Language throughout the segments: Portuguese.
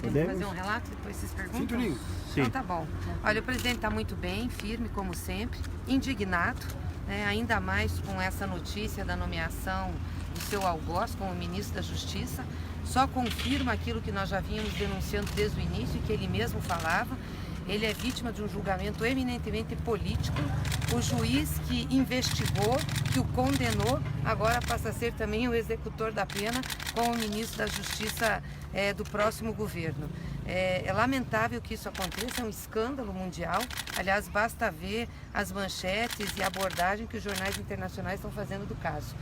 Podemos fazer um relato, depois vocês perguntam? Sim. Então tá bom. Olha, o presidente está muito bem, firme como sempre, indignado, né, ainda mais com essa notícia da nomeação do seu algoz como ministro da Justiça. Só confirma aquilo que nós já vínhamos denunciando desde o início e que ele mesmo falava. Ele é vítima de um julgamento eminentemente político. O juiz que investigou, que o condenou, agora passa a ser também o executor da pena com o ministro da Justiça do próximo governo. É lamentável que isso aconteça, é um escândalo mundial. Aliás, basta ver as manchetes e a abordagem que os jornais internacionais estão fazendo do caso.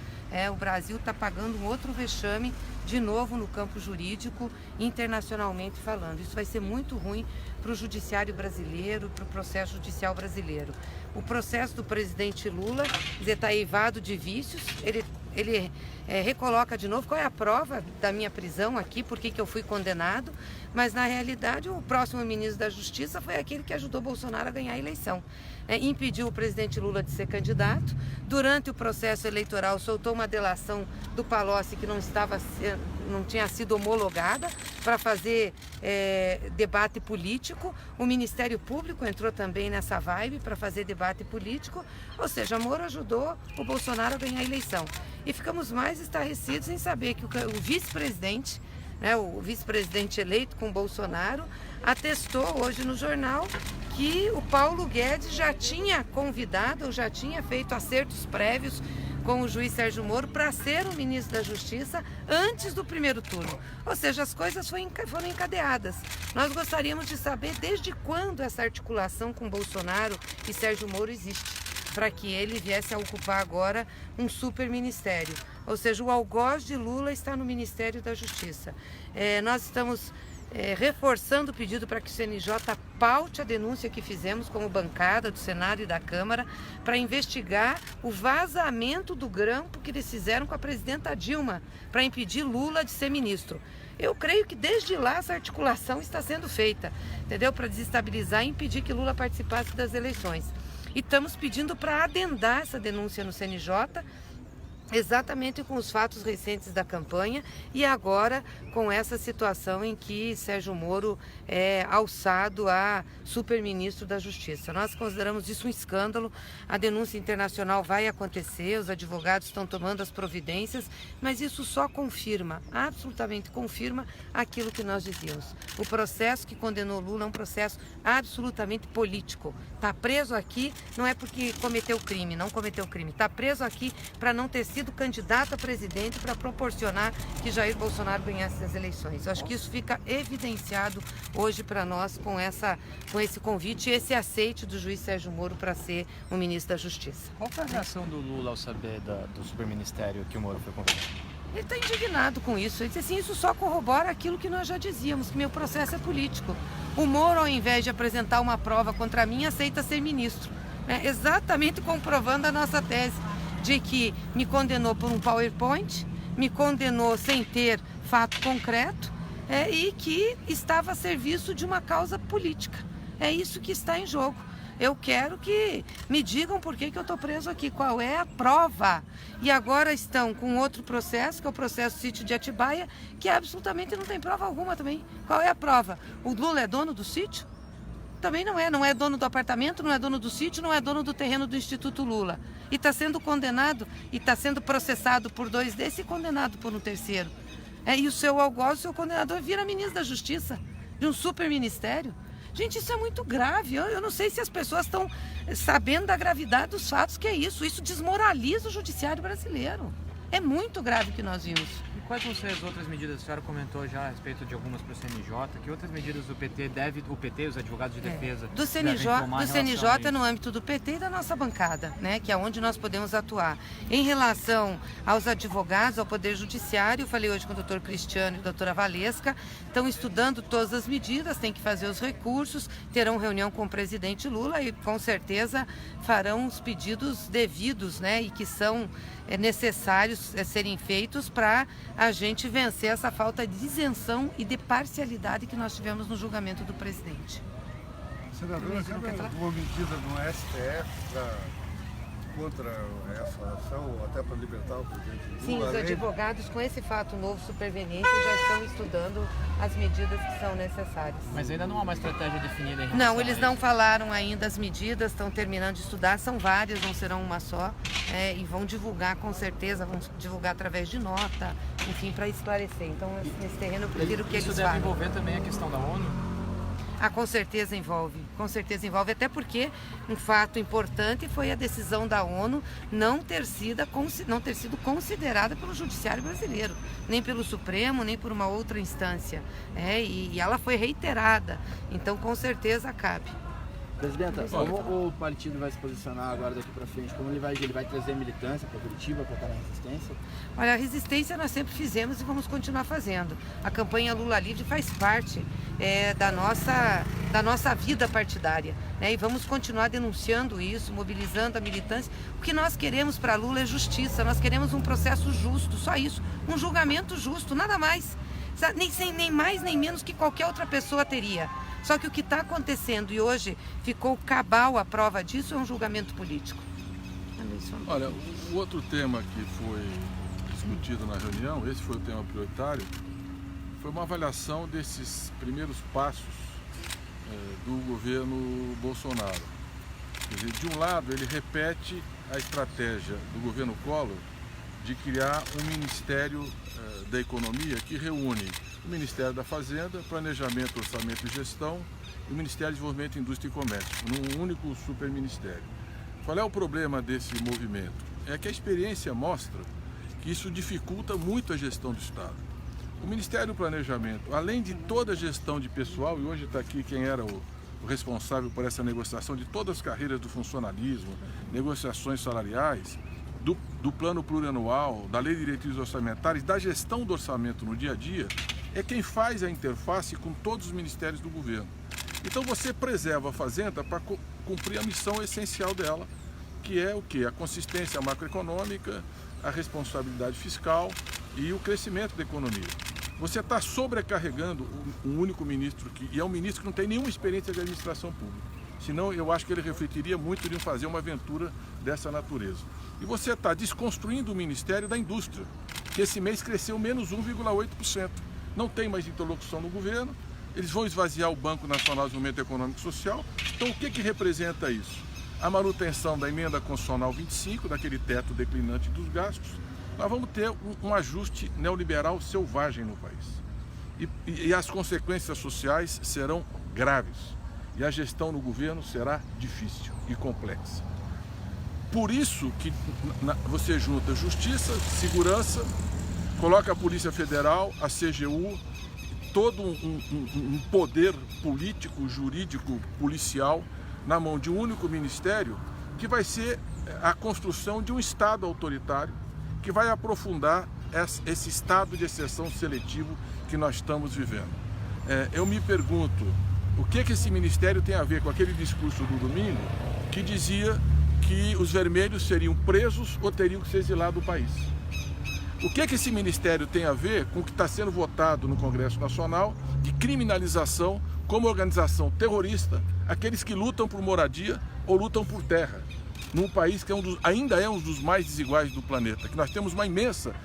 O Brasil está pagando um outro vexame, de novo no campo jurídico, internacionalmente falando. Isso vai ser muito ruim para o judiciário brasileiro, para o processo judicial brasileiro. O processo do presidente Lula está eivado de vícios, ele recoloca de novo qual é a prova da minha prisão aqui, por que eu fui condenado, mas na realidade o próximo ministro da Justiça foi aquele que ajudou Bolsonaro a ganhar a eleição. Impediu o presidente Lula de ser candidato. Durante o processo eleitoral soltou uma delação do Palocci que não tinha sido homologada para fazer debate político. O Ministério Público entrou também nessa vibe para fazer debate político, ou seja, Moro ajudou o Bolsonaro a ganhar a eleição. E ficamos mais estarrecidos em saber que o vice-presidente, o vice-presidente eleito com Bolsonaro, atestou hoje no jornal que o Paulo Guedes já tinha convidado, ou já tinha feito acertos prévios com o juiz Sérgio Moro para ser o ministro da Justiça antes do primeiro turno. Ou seja, as coisas foram encadeadas. Nós gostaríamos de saber desde quando essa articulação com Bolsonaro e Sérgio Moro existe, para que ele viesse a ocupar agora um super ministério. Ou seja, o algoz de Lula está no Ministério da Justiça. Nós estamos reforçando o pedido para que o CNJ paute a denúncia que fizemos como bancada do Senado e da Câmara para investigar o vazamento do grampo que eles fizeram com a presidenta Dilma para impedir Lula de ser ministro. Eu creio que desde lá essa articulação está sendo feita, entendeu? Para desestabilizar e impedir que Lula participasse das eleições. E estamos pedindo para adendar essa denúncia no CNJ, exatamente com os fatos recentes da campanha e agora com essa situação em que Sérgio Moro é alçado a superministro da Justiça. Nós consideramos isso um escândalo. A denúncia internacional vai acontecer, os advogados estão tomando as providências, mas isso só confirma, absolutamente confirma aquilo que nós dizíamos. O processo que condenou Lula é um processo absolutamente político. Está preso aqui não é porque cometeu crime, não cometeu crime. Está preso aqui para não ter sido candidato a presidente, para proporcionar que Jair Bolsonaro ganhasse as eleições. Eu acho que isso fica evidenciado hoje para nós com esse convite e esse aceite do juiz Sérgio Moro para ser o ministro da Justiça. Qual foi a reação do Lula ao saber do superministério que o Moro foi convidado? Ele está indignado com isso. Ele disse assim, isso só corrobora aquilo que nós já dizíamos, que meu processo é político. O Moro, ao invés de apresentar uma prova contra mim, aceita ser ministro. Exatamente comprovando a nossa tese de que me condenou por um PowerPoint, me condenou sem ter fato concreto e que estava a serviço de uma causa política. É isso que está em jogo. Eu quero que me digam por que eu estou preso aqui, qual é a prova. E agora estão com outro processo, que é o processo Sítio de Atibaia, que absolutamente não tem prova alguma também. Qual é a prova? O Lula é dono do sítio? Também não é dono do apartamento, não é dono do sítio, não é dono do terreno do Instituto Lula. E está sendo condenado, e está sendo processado por 2 desses e condenado por um terceiro. E o seu algoz, o seu condenador, vira ministro da Justiça, de um super ministério. Gente, isso é muito grave. Eu não sei se as pessoas estão sabendo da gravidade dos fatos que é isso. Isso desmoraliza o judiciário brasileiro. É muito grave o que nós vimos. E quais vão ser as outras medidas? A senhora comentou já a respeito de algumas para o CNJ. Que outras medidas o PT os advogados de defesa, do CNJ no âmbito do PT e da nossa bancada, que é onde nós podemos atuar. Em relação aos advogados, ao Poder Judiciário, eu falei hoje com o doutor Cristiano e a doutora Valesca, estão estudando todas as medidas, tem que fazer os recursos, terão reunião com o presidente Lula e com certeza farão os pedidos devidos, e que são necessários serem feitos para a gente vencer essa falta de isenção e de parcialidade que nós tivemos no julgamento do presidente. Senadora, cabe alguma medida no STF para contra essa ação, até para libertar o presidente Lula? Sim, os advogados, com esse fato novo superveniente, já estão estudando as medidas que são necessárias. Mas ainda não há uma estratégia definida em relação Não, eles a não isso. falaram ainda as medidas, estão terminando de estudar, são várias, não serão uma só, e vão divulgar com certeza, vão divulgar através de nota, enfim, para esclarecer. Então, nesse terreno eu prefiro que Isso eles deve falem. envolver também a questão da ONU? Com certeza envolve, até porque um fato importante foi a decisão da ONU não ter sido considerada pelo Judiciário brasileiro, nem pelo Supremo, nem por uma outra instância, e ela foi reiterada, então com certeza cabe. Presidenta, como o partido vai se posicionar agora daqui para frente? Como ele vai trazer militância para Curitiba, para estar na resistência? Olha, a resistência nós sempre fizemos e vamos continuar fazendo. A campanha Lula Livre faz parte da nossa vida partidária, e vamos continuar denunciando isso, mobilizando a militância. O que nós queremos para Lula é justiça, nós queremos um processo justo, só isso, um julgamento justo, nada mais. Nem mais nem menos que qualquer outra pessoa teria. Só que o que está acontecendo e hoje ficou cabal a prova disso é um julgamento político. Olha, o outro tema que foi discutido na reunião, esse foi o tema prioritário, foi uma avaliação desses primeiros passos do governo Bolsonaro. Quer dizer, de um lado, ele repete a estratégia do governo Collor de criar um Ministério da Economia que reúne o Ministério da Fazenda, Planejamento, Orçamento e Gestão e o Ministério de Desenvolvimento, Indústria e Comércio, num único superministério. Qual é o problema desse movimento? É que a experiência mostra que isso dificulta muito a gestão do Estado. O Ministério do Planejamento, além de toda a gestão de pessoal, e hoje está aqui quem era o responsável por essa negociação de todas as carreiras do funcionalismo, negociações salariais, do plano plurianual, da lei de diretrizes orçamentárias, da gestão do orçamento no dia a dia, é quem faz a interface com todos os ministérios do governo. Então você preserva a Fazenda para cumprir a missão essencial dela, que é o quê? A consistência macroeconômica, a responsabilidade fiscal e o crescimento da economia. Você está sobrecarregando um único ministro, e é um ministro que não tem nenhuma experiência de administração pública. Senão eu acho que ele refletiria muito em fazer uma aventura dessa natureza. E você está desconstruindo o Ministério da Indústria, que esse mês cresceu menos 1,8%. Não tem mais interlocução no governo, eles vão esvaziar o Banco Nacional de Desenvolvimento Econômico e Social. Então o que representa isso? A manutenção da emenda constitucional 25, daquele teto declinante dos gastos. Nós vamos ter um ajuste neoliberal selvagem no país. E as consequências sociais serão graves. E a gestão no governo será difícil e complexa. Por isso que você junta justiça, segurança, coloca a Polícia Federal, a CGU, todo um poder político, jurídico, policial na mão de um único ministério, que vai ser a construção de um Estado autoritário, que vai aprofundar esse estado de exceção seletivo que nós estamos vivendo. Eu me pergunto, o que esse ministério tem a ver com aquele discurso do domingo que dizia que os vermelhos seriam presos ou teriam que ser exilados do país? O que esse ministério tem a ver com o que está sendo votado no Congresso Nacional de criminalização como organização terrorista aqueles que lutam por moradia ou lutam por terra, num país que ainda é um dos mais desiguais do planeta, que nós temos uma imensa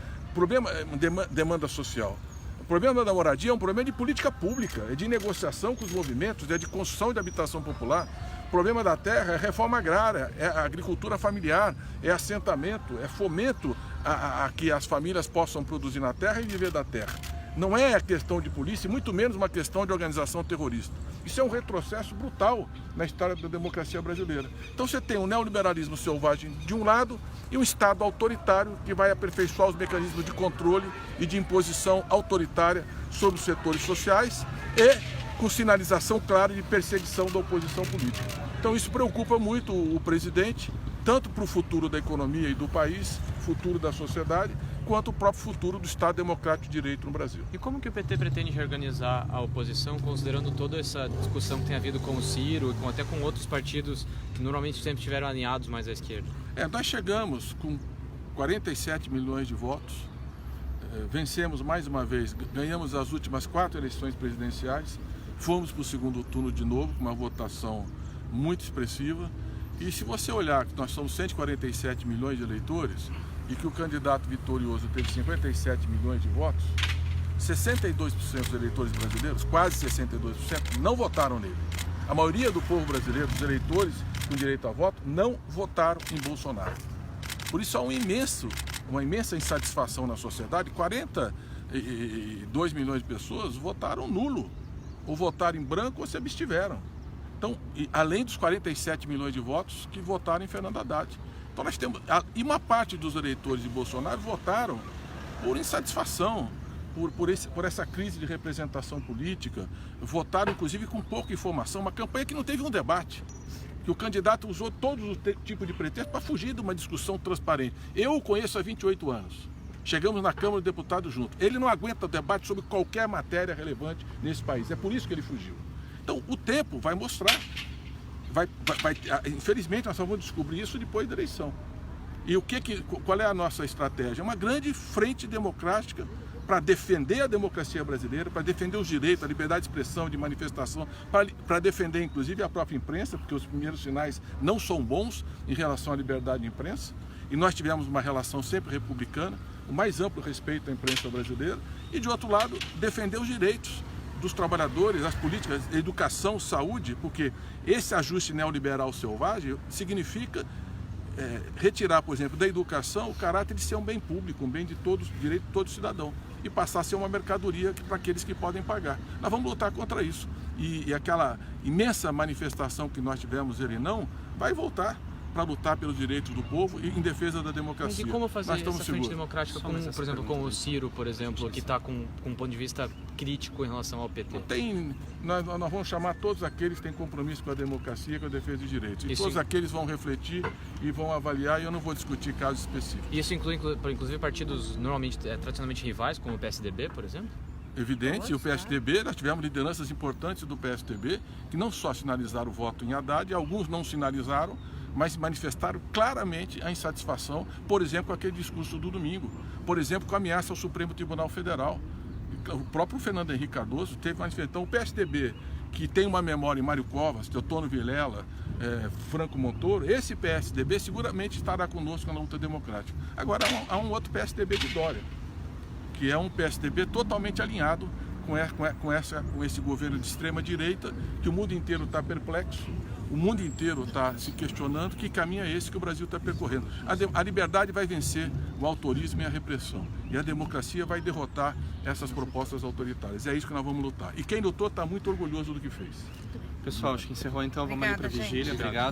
demanda social. O problema da moradia é um problema de política pública, é de negociação com os movimentos, é de construção de habitação popular. O problema da terra é reforma agrária, é a agricultura familiar, é assentamento, é fomento a que as famílias possam produzir na terra e viver da terra. Não é a questão de polícia, muito menos uma questão de organização terrorista. Isso é um retrocesso brutal na história da democracia brasileira. Então você tem um neoliberalismo selvagem de um lado e um Estado autoritário que vai aperfeiçoar os mecanismos de controle e de imposição autoritária sobre os setores sociais e com sinalização clara de perseguição da oposição política. Então isso preocupa muito o presidente, tanto para o futuro da economia e do país, futuro da sociedade, quanto o próprio futuro do Estado Democrático de Direito no Brasil. E como que o PT pretende reorganizar a oposição, considerando toda essa discussão que tem havido com o Ciro e até com outros partidos que normalmente sempre estiveram alinhados mais à esquerda? Nós chegamos com 47 milhões de votos, vencemos mais uma vez, ganhamos as últimas 4 eleições presidenciais, fomos para o segundo turno de novo, com uma votação muito expressiva, E se você olhar que nós somos 147 milhões de eleitores e que o candidato vitorioso teve 57 milhões de votos, 62% dos eleitores brasileiros, quase 62%, não votaram nele. A maioria do povo brasileiro, dos eleitores com direito a voto, não votaram em Bolsonaro. Por isso há uma imensa insatisfação na sociedade. 42 milhões de pessoas votaram nulo, ou votaram em branco ou se abstiveram. Então, além dos 47 milhões de votos que votaram em Fernando Haddad. Então nós temos, e uma parte dos eleitores de Bolsonaro votaram por insatisfação, por essa crise de representação política, votaram inclusive com pouca informação, uma campanha que não teve um debate, que o candidato usou todos os tipos de pretextos para fugir de uma discussão transparente. Eu o conheço há 28 anos, chegamos na Câmara dos Deputados juntos, ele não aguenta debate sobre qualquer matéria relevante nesse país, é por isso que ele fugiu. Então o tempo vai mostrar, infelizmente nós só vamos descobrir isso depois da eleição. E qual é a nossa estratégia? Uma grande frente democrática para defender a democracia brasileira, para defender os direitos, a liberdade de expressão, de manifestação, para defender inclusive a própria imprensa, porque os primeiros sinais não são bons em relação à liberdade de imprensa. E nós tivemos uma relação sempre republicana, o mais amplo respeito à imprensa brasileira. E de outro lado, defender os direitos dos trabalhadores, as políticas, educação, saúde, porque esse ajuste neoliberal selvagem significa retirar, por exemplo, da educação o caráter de ser um bem público, um bem de todos, direito de todo cidadão, e passar a ser uma mercadoria para aqueles que podem pagar. Nós vamos lutar contra isso. E aquela imensa manifestação que nós tivemos, ele não, vai voltar para lutar pelos direitos do povo e em defesa da democracia. Mas e como fazer essa frente seguros. democrática, por exemplo, com o Ciro, por exemplo, que está com um ponto de vista crítico em relação ao PT? Nós vamos chamar todos aqueles que têm compromisso com a democracia e com a defesa dos direitos. E todos aqueles vão refletir e vão avaliar, e eu não vou discutir casos específicos. E isso inclui, inclusive, partidos normalmente, tradicionalmente rivais, como o PSDB, por exemplo? Evidente, e o PSDB, nós tivemos lideranças importantes do PSDB que não só sinalizaram o voto em Haddad, alguns não sinalizaram, mas manifestaram claramente a insatisfação, por exemplo, com aquele discurso do domingo, por exemplo, com a ameaça ao Supremo Tribunal Federal. O próprio Fernando Henrique Cardoso teve manifestação. O PSDB, que tem uma memória em Mário Covas, Teotônio Vilela, Franco Montoro, esse PSDB seguramente estará conosco na luta democrática. Agora, há um outro PSDB de Dória, que é um PSDB totalmente alinhado com esse governo de extrema-direita, que o mundo inteiro está perplexo, o mundo inteiro está se questionando que caminho é esse que o Brasil está percorrendo. A liberdade vai vencer o autorismo e a repressão, e a democracia vai derrotar essas propostas autoritárias. É isso que nós vamos lutar. E quem lutou está muito orgulhoso do que fez. Pessoal, acho que encerrou então. Vamos ali para a vigília. Obrigado.